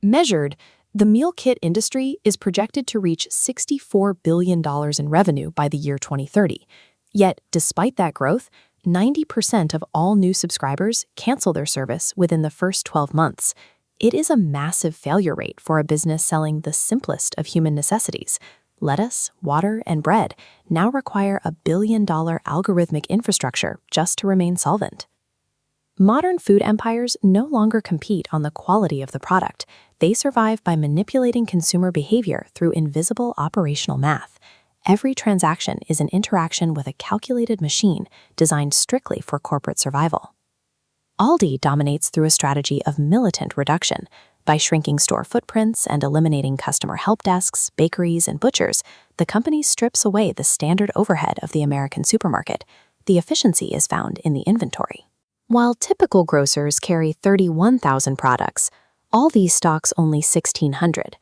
Measured, the meal kit industry is projected to reach $64 billion in revenue by the year 2030. Yet, despite that growth, 90% of all new subscribers cancel their service within the first 12 months. It is a massive failure rate for a business selling the simplest of human necessities. Lettuce, water, and bread now require a billion-dollar algorithmic infrastructure just to remain solvent. Modern food empires no longer compete on the quality of the product. They survive by manipulating consumer behavior through invisible operational math. Every transaction is an interaction with a calculated machine designed strictly for corporate survival. Aldi dominates through a strategy of militant reduction. By shrinking store footprints and eliminating customer help desks, bakeries, and butchers, the company strips away the standard overhead of the American supermarket. The efficiency is found in the inventory. While typical grocers carry 31,000 products, Aldi stocks only 1,600.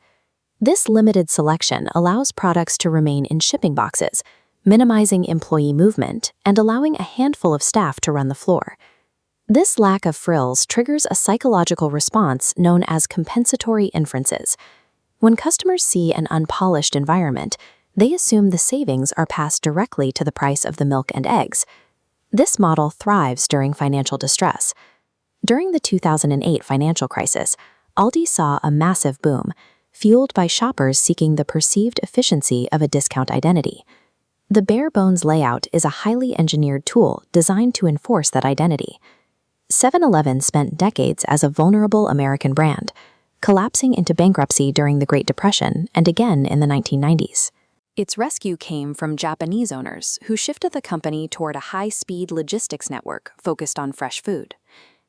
This limited selection allows products to remain in shipping boxes, minimizing employee movement and allowing a handful of staff to run the floor. This lack of frills triggers a psychological response known as compensatory inferences. When customers see an unpolished environment, they assume the savings are passed directly to the price of the milk and eggs. This model thrives during financial distress. During the 2008 financial crisis, Aldi saw a massive boom, fueled by shoppers seeking the perceived efficiency of a discount identity. The bare-bones layout is a highly engineered tool designed to enforce that identity. 7-Eleven spent decades as a vulnerable American brand, collapsing into bankruptcy during the Great Depression and again in the 1990s. Its rescue came from Japanese owners who shifted the company toward a high-speed logistics network focused on fresh food.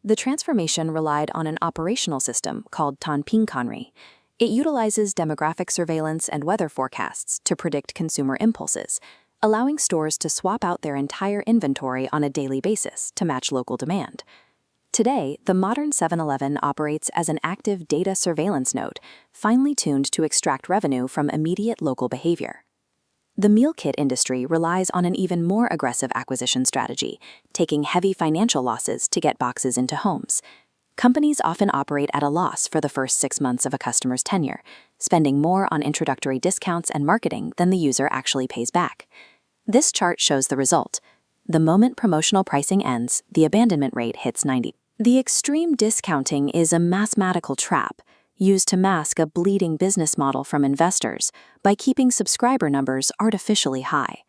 The transformation relied on an operational system called Tanpinkanri. It utilizes demographic surveillance and weather forecasts to predict consumer impulses, allowing stores to swap out their entire inventory on a daily basis to match local demand. Today, the modern 7-Eleven operates as an active data surveillance node, finely tuned to extract revenue from immediate local behavior. The meal kit industry relies on an even more aggressive acquisition strategy, taking heavy financial losses to get boxes into homes. Companies often operate at a loss for the first 6 months of a customer's tenure, spending more on introductory discounts and marketing than the user actually pays back. This chart shows the result. The moment promotional pricing ends, the abandonment rate hits 90%. The extreme discounting is a mathematical trap used to mask a bleeding business model from investors by keeping subscriber numbers artificially high.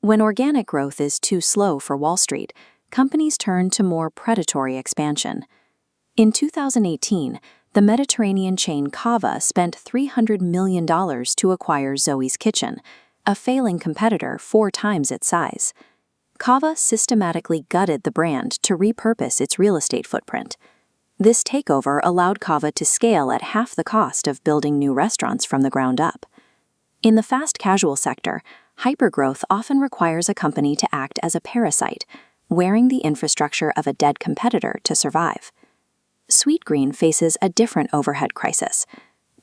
When organic growth is too slow for Wall Street, companies turn to more predatory expansion. In 2018, the Mediterranean chain Cava spent $300 million to acquire Zoe's Kitchen, a failing competitor 4 times its size. Cava systematically gutted the brand to repurpose its real estate footprint. This takeover allowed Cava to scale at half the cost of building new restaurants from the ground up. In the fast casual sector, hypergrowth often requires a company to act as a parasite, wearing the infrastructure of a dead competitor to survive. Sweetgreen faces a different overhead crisis.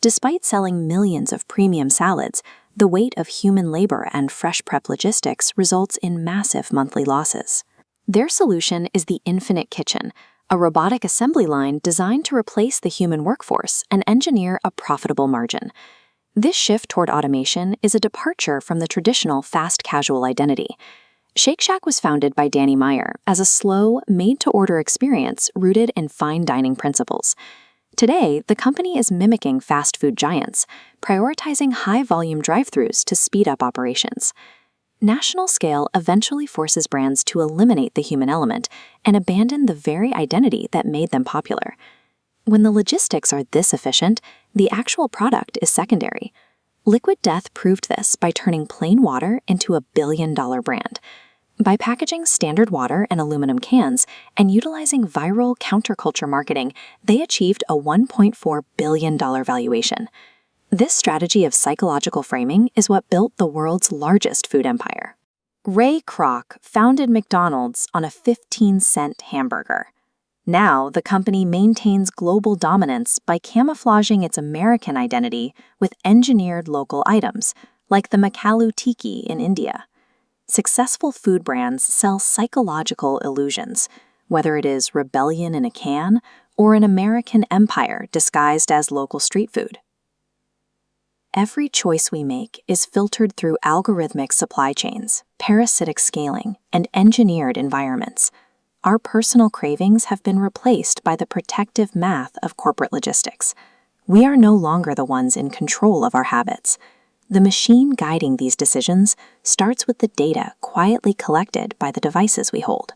Despite selling millions of premium salads, the weight of human labor and fresh prep logistics results in massive monthly losses. Their solution is the Infinite Kitchen, a robotic assembly line designed to replace the human workforce and engineer a profitable margin. This shift toward automation is a departure from the traditional fast casual identity. Shake Shack was founded by Danny Meyer as a slow, made-to-order experience rooted in fine dining principles. Today, the company is mimicking fast food giants, prioritizing high-volume drive-thrus to speed up operations. National scale eventually forces brands to eliminate the human element and abandon the very identity that made them popular. When the logistics are this efficient, the actual product is secondary. Liquid Death proved this by turning plain water into a billion-dollar brand. By packaging standard water in aluminum cans and utilizing viral counterculture marketing, they achieved a $1.4 billion valuation. This strategy of psychological framing is what built the world's largest food empire. Ray Kroc founded McDonald's on a 15-cent hamburger. Now, the company maintains global dominance by camouflaging its American identity with engineered local items, like the Makalu Tiki in India. Successful food brands sell psychological illusions, whether it is rebellion in a can or an American empire disguised as local street food. Every choice we make is filtered through algorithmic supply chains, parasitic scaling, and engineered environments. Our personal cravings have been replaced by the protective math of corporate logistics. We are no longer the ones in control of our habits. The machine guiding these decisions starts with the data quietly collected by the devices we hold.